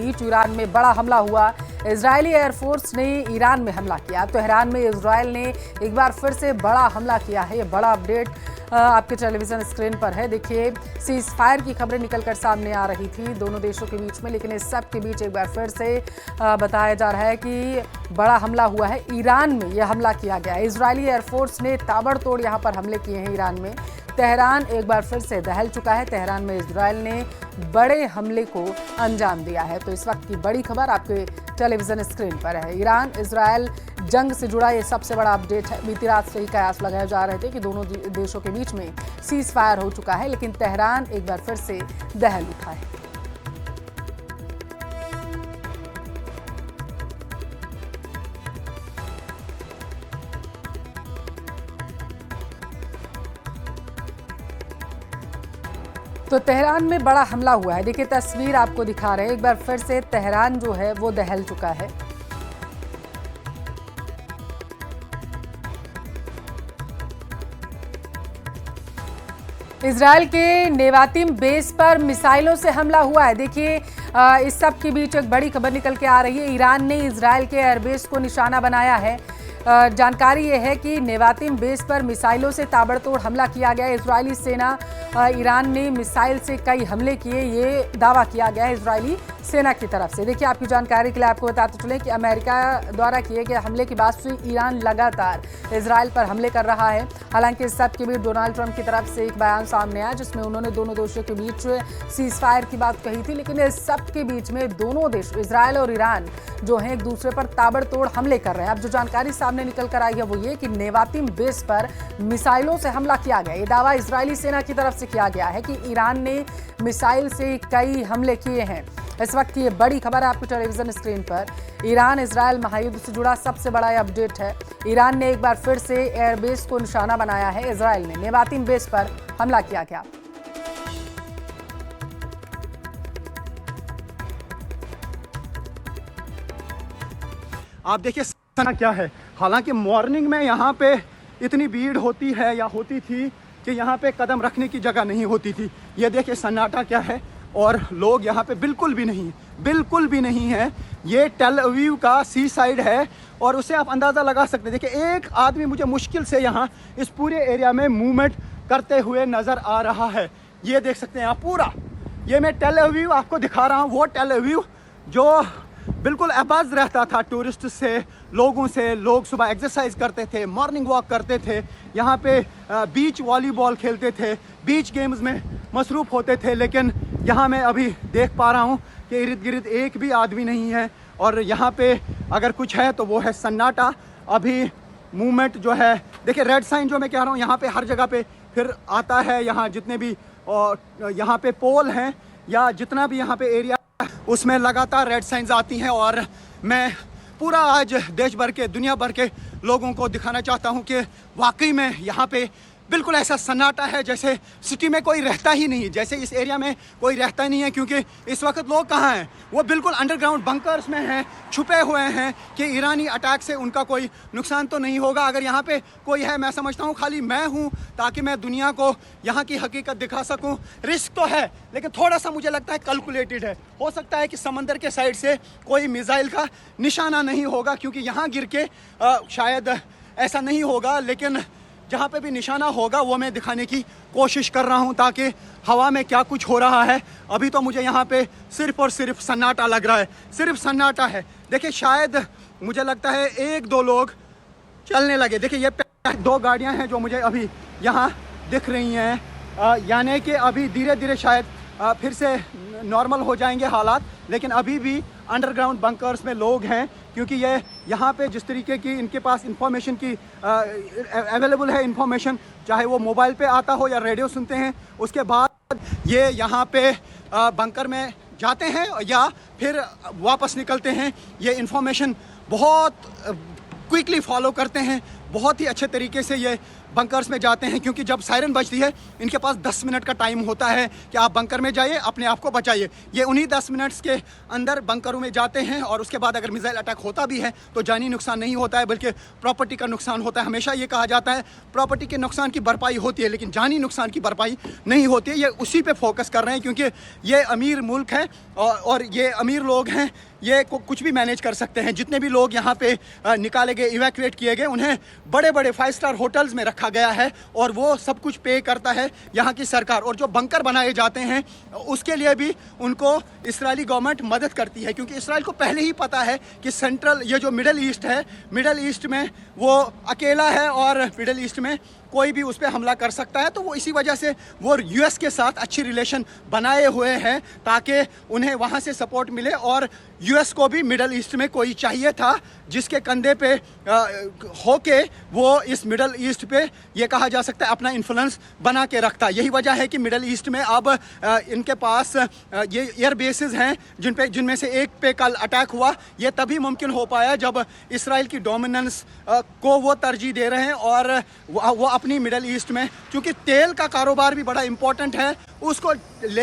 बीच Iran में बड़ा हमला हुआ। इजरायली एयरफोर्स ने ईरान में हमला किया। तेहरान में इजरायल ने एक बार फिर से बड़ा हमला किया है। ये बड़ा अपडेट आपके टेलीविजन स्क्रीन पर है। देखिए, सीज फायर की खबरें निकलकर सामने आ रही थी दोनों देशों के बीच में, लेकिन इस सब के बीच एक बार फिर से बताया जा रहा है कि बड़ा हमला हुआ है। ईरान में यह हमला किया गया है। इजरायली एयरफोर्स ने ताबड़तोड़ यहां पर हमले किए हैं ईरान में। तेहरान एक बार फिर से दहल चुका है। तेहरान में इजरायल ने बड़े हमले को अंजाम दिया है। तो इस वक्त की बड़ी खबर आपके टेलीविजन स्क्रीन पर है। ईरान इजरायल जंग से जुड़ा ये सबसे बड़ा अपडेट है। बीती रात से ही कयास लगाए जा रहे थे कि दोनों देशों के बीच में सीज फायर हो चुका है, लेकिन तेहरान एक बार फिर से दहल उठा है। तो तेहरान में बड़ा हमला हुआ है। देखिए, तस्वीर आपको दिखा रहे हैं। एक बार फिर से तेहरान जो है वो दहल चुका है। इजरायल के नेवातिम बेस पर मिसाइलों से हमला हुआ है। देखिए, इस सब के बीच एक बड़ी खबर निकल के आ रही है। ईरान ने इजरायल के एयरबेस को निशाना बनाया है। जानकारी यह है कि नेवातिम बेस पर मिसाइलों से ताबड़तोड़ हमला किया गया। इजरायली सेना ईरान ने मिसाइल से कई हमले किए, ये दावा किया गया है इजरायली सेना की तरफ से। देखिए, आपकी जानकारी के लिए आपको बताते चलें कि अमेरिका द्वारा किए गए हमले के बाद से ईरान लगातार इजरायल पर हमले कर रहा है। हालांकि इस सब के बीच डोनाल्ड ट्रंप की तरफ से एक बयान सामने आया, जिसमें उन्होंने दोनों देशों के बीच सीज फायर की बात कही थी। लेकिन इस सब के बीच में दोनों देश इजरायल और ईरान जो है एक दूसरे पर ताबड़तोड़ हमले कर रहे हैं। अब जो जानकारी सामने निकल कर आई है वो ये कि नेवातिम बेस पर मिसाइलों से हमला किया गया। ये दावा इजरायली सेना की तरफ से किया गया है कि ईरान ने मिसाइल से कई हमले किए हैं। इस वक्त की ये बड़ी खबर है आपकी टेलीविजन स्क्रीन पर। ईरान इजरायल महायुद्ध से जुड़ा सबसे बड़ा अपडेट है। ईरान ने एक बार फिर से एयरबेस को निशाना बनाया है। इजरायल ने नेवातिम बेस पर हमला किया गया। आप देखिए सन्नाटा क्या है। हालांकि मॉर्निंग में यहाँ पे इतनी भीड़ होती है या होती थी कि यहाँ पे कदम रखने की जगह नहीं होती थी। ये देखिए सन्नाटा क्या है, और लोग यहाँ पे बिल्कुल भी नहीं है। ये टेल अवीव का सी साइड है और उससे आप अंदाज़ा लगा सकते हैं। देखिए, एक आदमी मुझे मुश्किल से यहाँ इस पूरे एरिया में मूवमेंट करते हुए नज़र आ रहा है। ये देख सकते हैं आप पूरा। ये मैं टेल अवीव आपको दिखा रहा हूँ, वो टेल अवीव जो बिल्कुल अबाज रहता था टूरिस्ट से, लोगों से। लोग सुबह एक्सरसाइज करते थे, मॉर्निंग वॉक करते थे, यहाँ पे बीच वॉलीबॉल खेलते थे, बीच गेम्स में मसरूफ़ होते थे। लेकिन यहाँ मैं अभी देख पा रहा हूँ कि इर्द गिर्द एक भी आदमी नहीं है, और यहाँ पे अगर कुछ है तो वो है सन्नाटा। अभी मूवमेंट जो है, देखिए रेड साइन जो मैं कह रहा हूँ यहाँ पे हर जगह पे फिर आता है। यहाँ जितने भी यहाँ पे पोल हैं या जितना भी यहाँ पे एरिया, उसमें लगातार रेड साइंस आती हैं। और मैं पूरा आज देश भर के, दुनिया भर के लोगों को दिखाना चाहता हूं कि वाकई में यहाँ पे बिल्कुल ऐसा सन्नाटा है जैसे सिटी में कोई रहता ही नहीं, जैसे इस एरिया में कोई रहता नहीं है। क्योंकि इस वक्त लोग कहाँ हैं, वो बिल्कुल अंडरग्राउंड बंकर्स में हैं, छुपे हुए हैं कि ईरानी अटैक से उनका कोई नुकसान तो नहीं होगा। अगर यहाँ पे कोई है, मैं समझता हूँ खाली मैं हूँ, ताकि मैं दुनिया को यहाँ की हकीकत दिखा सकूँ। रिस्क तो है, लेकिन थोड़ा सा मुझे लगता है कैलकुलेटेड है। हो सकता है कि समंदर के साइड से कोई मिसाइल का निशाना नहीं होगा, क्योंकि यहाँ गिर के शायद ऐसा नहीं होगा। लेकिन जहाँ पे भी निशाना होगा वो मैं दिखाने की कोशिश कर रहा हूँ, ताकि हवा में क्या कुछ हो रहा है। अभी तो मुझे यहाँ पे सिर्फ और सिर्फ सन्नाटा लग रहा है, सिर्फ सन्नाटा है। देखिए, शायद मुझे लगता है एक दो लोग चलने लगे। देखिए, ये दो गाड़ियाँ हैं जो मुझे अभी यहाँ दिख रही हैं, यानी कि अभी धीरे धीरे शायद फिर से नॉर्मल हो जाएंगे हालात। लेकिन अभी भी अंडरग्राउंड बंकर्स में लोग हैं, क्योंकि ये यहाँ पे जिस तरीके की इनके पास इंफॉर्मेशन की अवेलेबल है, इंफॉर्मेशन चाहे वो मोबाइल पे आता हो या रेडियो सुनते हैं, उसके बाद ये यहाँ पे बंकर में जाते हैं या फिर वापस निकलते हैं। ये इंफॉर्मेशन बहुत क्विकली फॉलो करते हैं, बहुत ही अच्छे तरीके से ये बंकर्स में जाते हैं, क्योंकि जब सायरन बजती है इनके पास 10 मिनट का टाइम होता है कि आप बंकर में जाइए, अपने आप को बचाइए। ये उन्हीं 10 मिनट्स के अंदर बंकरों में जाते हैं और उसके बाद अगर मिसाइल अटैक होता भी है तो जानी नुकसान नहीं होता है, बल्कि प्रॉपर्टी का नुकसान होता है। हमेशा ये कहा जाता है प्रॉपर्टी के नुकसान की भरपाई होती है, लेकिन जानी नुकसान की भरपाई नहीं होती है। ये उसी पे फोकस कर रहे हैं, क्योंकि ये अमीर मुल्क है और ये अमीर लोग हैं, ये कुछ भी मैनेज कर सकते हैं। जितने भी लोग यहाँ पे निकाले गए, इवैक्यूएट किए गए, उन्हें बड़े बड़े 5 स्टार होटल्स में रखा गया है और वो सब कुछ पे करता है यहाँ की सरकार। और जो बंकर बनाए जाते हैं उसके लिए भी उनको इस्राएली गवर्नमेंट मदद करती है, क्योंकि इसराइल को पहले ही पता है कि सेंट्रल ये जो मिडल ईस्ट है, मिडल ईस्ट में वो अकेला है और मिडल ईस्ट में कोई भी उस पर हमला कर सकता है। तो वो इसी वजह से वो यूएस के साथ अच्छी रिलेशन बनाए हुए हैं ताकि उन्हें वहाँ से सपोर्ट मिले। और यूएस को भी मिडल ईस्ट में कोई चाहिए था जिसके कंधे पे होके वो इस मिडल ईस्ट पे ये कहा जा सकता है अपना इन्फ्लुएंस बना के रखता। यही वजह है कि मिडल ईस्ट में अब इनके पास ये एयर बेसेस हैं जिनमें से एक पे कल अटैक हुआ। ये तभी मुमकिन हो पाया जब इसराइल की डोमिनेंस को वो तरजीह दे रहे हैं और वो अपनी मिडल ईस्ट में, क्योंकि तेल का कारोबार भी बड़ा इंपॉर्टेंट है, उसको ले